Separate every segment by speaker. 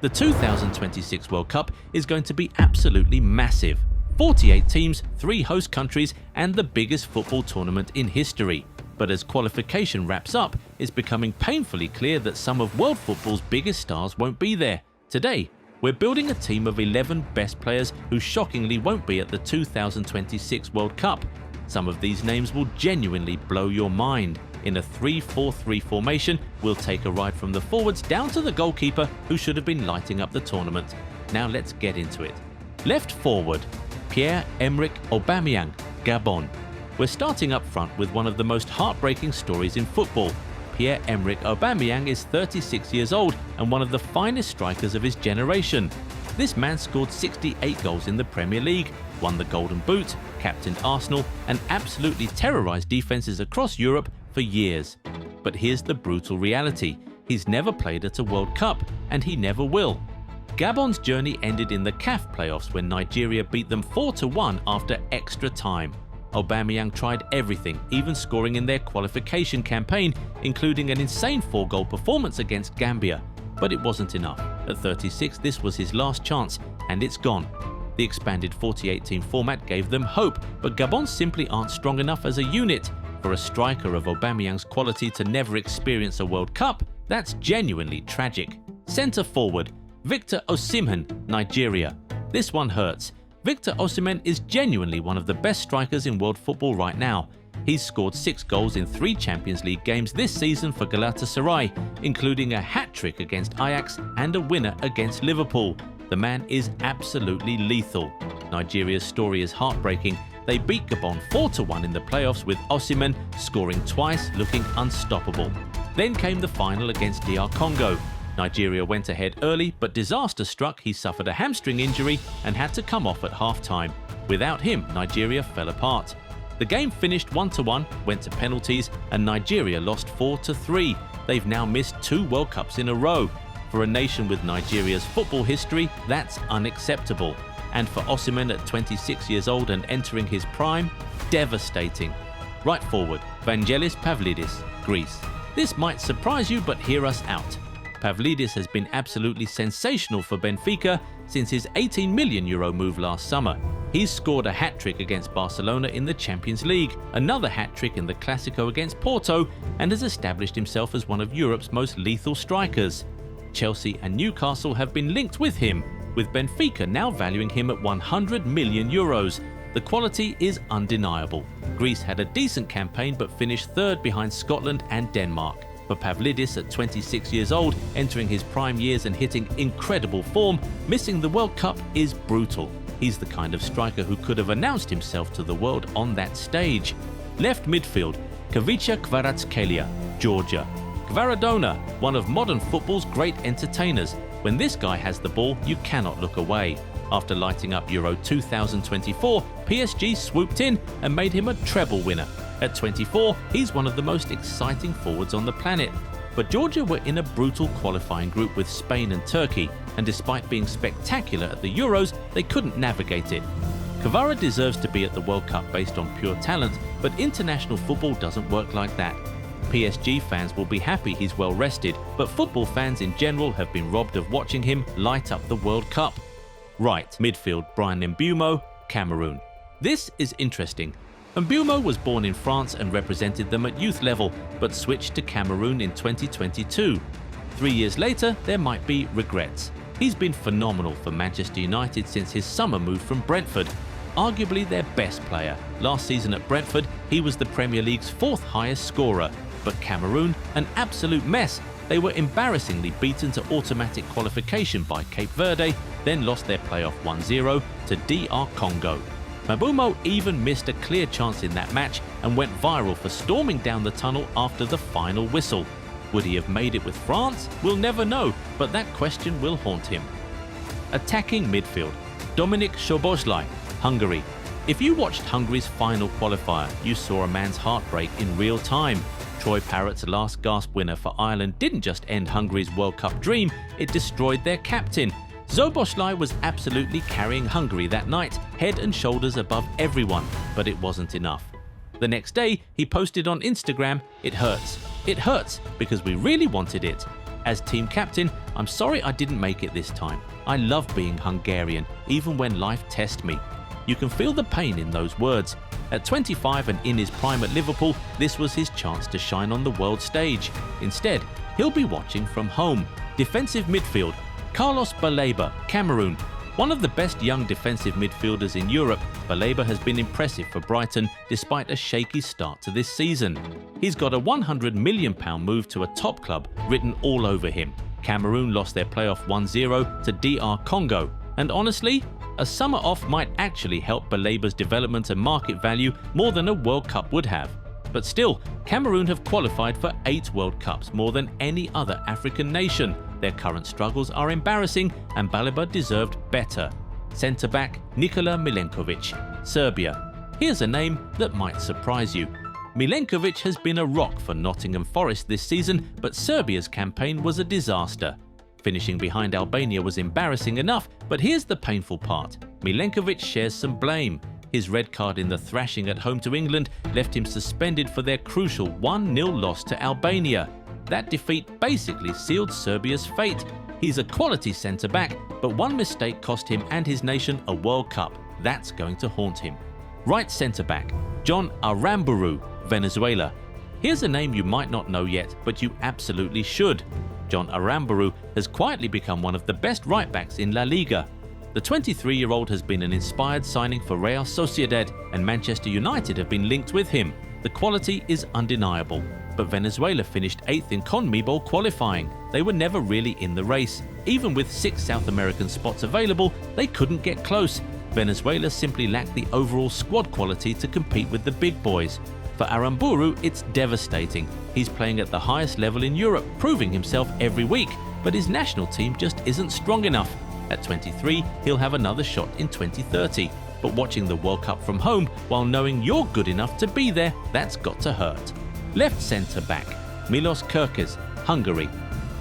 Speaker 1: The 2026 World Cup is going to be absolutely massive. 48 teams, 3 host countries, and the biggest football tournament in history. But as qualification wraps up, it's becoming painfully clear that some of world football's biggest stars won't be there. Today, we're building a team of 11 best players who shockingly won't be at the 2026 World Cup. Some of these names will genuinely blow your mind. In a 3-4-3 formation, we'll take a ride from the forwards down to the goalkeeper who should have been lighting up the tournament. Now let's get into it. Left forward, Pierre-Emerick Aubameyang, Gabon. We're starting up front with one of the most heartbreaking stories in football. Pierre-Emerick Aubameyang is 36 years old and one of the finest strikers of his generation. This man scored 68 goals in the Premier League, won the Golden Boot, captained Arsenal, and absolutely terrorized defenses across Europe for years. But here's the brutal reality. He's never played at a World Cup, and he never will. Gabon's journey ended in the CAF playoffs when Nigeria beat them 4-1 after extra time. Aubameyang tried everything, even scoring in their qualification campaign, including an insane 4-goal performance against Gambia. But it wasn't enough. At 36, this was his last chance, and it's gone. The expanded 48-team format gave them hope, but Gabon simply aren't strong enough as a unit. For a striker of Aubameyang's quality to never experience a World Cup, that's genuinely tragic. Centre forward, Victor Osimhen, Nigeria. This one hurts. Victor Osimhen is genuinely one of the best strikers in world football right now. He's scored 6 goals in 3 Champions League games this season for Galatasaray, including a hat-trick against Ajax and a winner against Liverpool. The man is absolutely lethal. Nigeria's story is heartbreaking. They beat Gabon 4-1 in the playoffs with Osimhen scoring twice, looking unstoppable. Then came the final against DR Congo. Nigeria went ahead early, but disaster struck. He suffered a hamstring injury and had to come off at halftime. Without him, Nigeria fell apart. The game finished 1-1, went to penalties, and Nigeria lost 4-3. They've now missed 2 World Cups in a row. For a nation with Nigeria's football history, that's unacceptable. And for Osimhen at 26 years old and entering his prime, devastating. Right forward, Vangelis Pavlidis, Greece. This might surprise you, but hear us out. Pavlidis has been absolutely sensational for Benfica since his €18 million move last summer. He's scored a hat-trick against Barcelona in the Champions League, another hat-trick in the Clásico against Porto, and has established himself as one of Europe's most lethal strikers. Chelsea and Newcastle have been linked with him, with Benfica now valuing him at €100 million. The quality is undeniable. Greece had a decent campaign but finished 3rd behind Scotland and Denmark. For Pavlidis at 26 years old, entering his prime years and hitting incredible form, missing the World Cup is brutal. He's the kind of striker who could have announced himself to the world on that stage. Left midfield, Kavica Kvaratskhelia, Georgia. Kvaradona, one of modern football's great entertainers. When this guy has the ball, you cannot look away. After lighting up Euro 2024, PSG swooped in and made him a treble winner. At 24, he's one of the most exciting forwards on the planet. But Georgia were in a brutal qualifying group with Spain and Turkey, and despite being spectacular at the Euros, they couldn't navigate it. Kvara deserves to be at the World Cup based on pure talent, but international football doesn't work like that. PSG fans will be happy he's well rested, but football fans in general have been robbed of watching him light up the World Cup. Right midfield, Bryan Mbeumo, Cameroon. This is interesting. Mbeumo was born in France and represented them at youth level, but switched to Cameroon in 2022. 3 years later, there might be regrets. He's been phenomenal for Manchester United since his summer move from Brentford. Arguably their best player. Last season at Brentford, he was the Premier League's 4th highest scorer. But Cameroon, an absolute mess. They were embarrassingly beaten to automatic qualification by Cape Verde, then lost their playoff 1-0 to DR Congo. Mbeumo even missed a clear chance in that match and went viral for storming down the tunnel after the final whistle. Would he have made it with France? We'll never know, but that question will haunt him. Attacking midfield, Dominik Szoboszlai, Hungary. If you watched Hungary's final qualifier, you saw a man's heartbreak in real time. Troy Parrott's last gasp winner for Ireland didn't just end Hungary's World Cup dream, it destroyed their captain. Szoboszlai was absolutely carrying Hungary that night, head and shoulders above everyone, but it wasn't enough. The next day, he posted on Instagram, "It hurts. It hurts because we really wanted it." As team captain, I'm sorry I didn't make it this time. I love being Hungarian, even when life tests me. You can feel the pain in those words. At 25 and in his prime at Liverpool, this was his chance to shine on the world stage. Instead, he'll be watching from home. Defensive midfield, Carlos Baleba, Cameroon. One of the best young defensive midfielders in Europe, Baleba has been impressive for Brighton despite a shaky start to this season. He's got a £100 million move to a top club written all over him. Cameroon lost their playoff 1-0 to DR Congo, and honestly, a summer off might actually help Baleba's development and market value more than a World Cup would have. But still, Cameroon have qualified for 8 World Cups, more than any other African nation. Their current struggles are embarrassing and Baleba deserved better. Centre-back Nikola Milenkovic, Serbia. Here's a name that might surprise you. Milenkovic has been a rock for Nottingham Forest this season, but Serbia's campaign was a disaster. Finishing behind Albania was embarrassing enough, but here's the painful part. Milenkovic shares some blame. His red card in the thrashing at home to England left him suspended for their crucial 1-0 loss to Albania. That defeat basically sealed Serbia's fate. He's a quality centre-back, but one mistake cost him and his nation a World Cup. That's going to haunt him. Right centre-back, John Aramburu, Venezuela. Here's a name you might not know yet, but you absolutely should. John Aramburu has quietly become one of the best right-backs in La Liga. The 23-year-old has been an inspired signing for Real Sociedad, and Manchester United have been linked with him. The quality is undeniable, but Venezuela finished 8th in CONMEBOL qualifying. They were never really in the race. Even with 6 South American spots available, they couldn't get close. Venezuela simply lacked the overall squad quality to compete with the big boys. For Aramburu, it's devastating. He's playing at the highest level in Europe, proving himself every week, but his national team just isn't strong enough. At 23, he'll have another shot in 2030. But watching the World Cup from home while knowing you're good enough to be there, that's got to hurt. Left centre-back, Milos Kerkez, Hungary.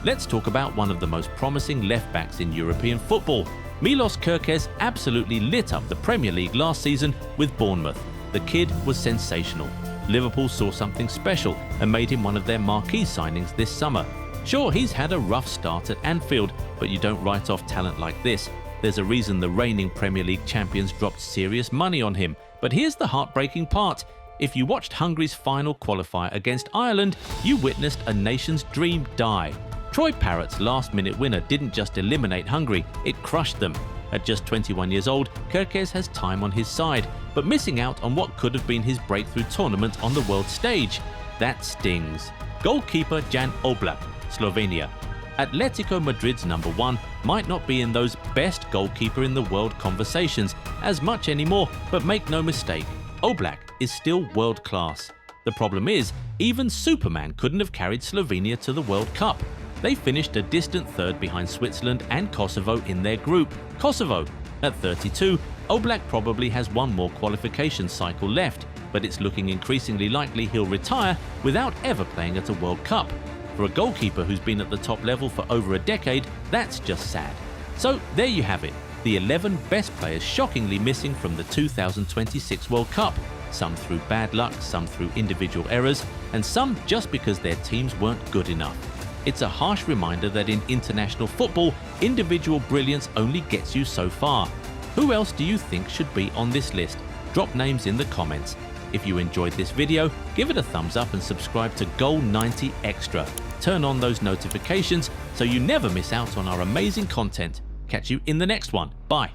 Speaker 1: Let's talk about one of the most promising left-backs in European football. Milos Kerkez absolutely lit up the Premier League last season with Bournemouth. The kid was sensational. Liverpool saw something special and made him one of their marquee signings this summer. Sure, he's had a rough start at Anfield, but you don't write off talent like this. There's a reason the reigning Premier League champions dropped serious money on him. But here's the heartbreaking part. If you watched Hungary's final qualifier against Ireland, you witnessed a nation's dream die. Troy Parrott's last-minute winner didn't just eliminate Hungary, it crushed them. At just 21 years old, Kerkez has time on his side, but missing out on what could have been his breakthrough tournament on the world stage. That stings. Goalkeeper Jan Oblak, Slovenia. Atletico Madrid's #1 might not be in those best goalkeeper in the world conversations as much anymore, but make no mistake, Oblak is still world class. The problem is, even Superman couldn't have carried Slovenia to the World Cup. They finished a distant third behind Switzerland and Kosovo in their group. Kosovo. At 32, Oblak probably has one more qualification cycle left, but it's looking increasingly likely he'll retire without ever playing at a World Cup. For a goalkeeper who's been at the top level for over a decade, that's just sad. So there you have it, the 11 best players shockingly missing from the 2026 World Cup, some through bad luck, some through individual errors, and some just because their teams weren't good enough. It's a harsh reminder that in international football, individual brilliance only gets you so far. Who else do you think should be on this list? Drop names in the comments. If you enjoyed this video, give it a thumbs up and subscribe to Goal 90 Extra. Turn on those notifications so you never miss out on our amazing content. Catch you in the next one. Bye.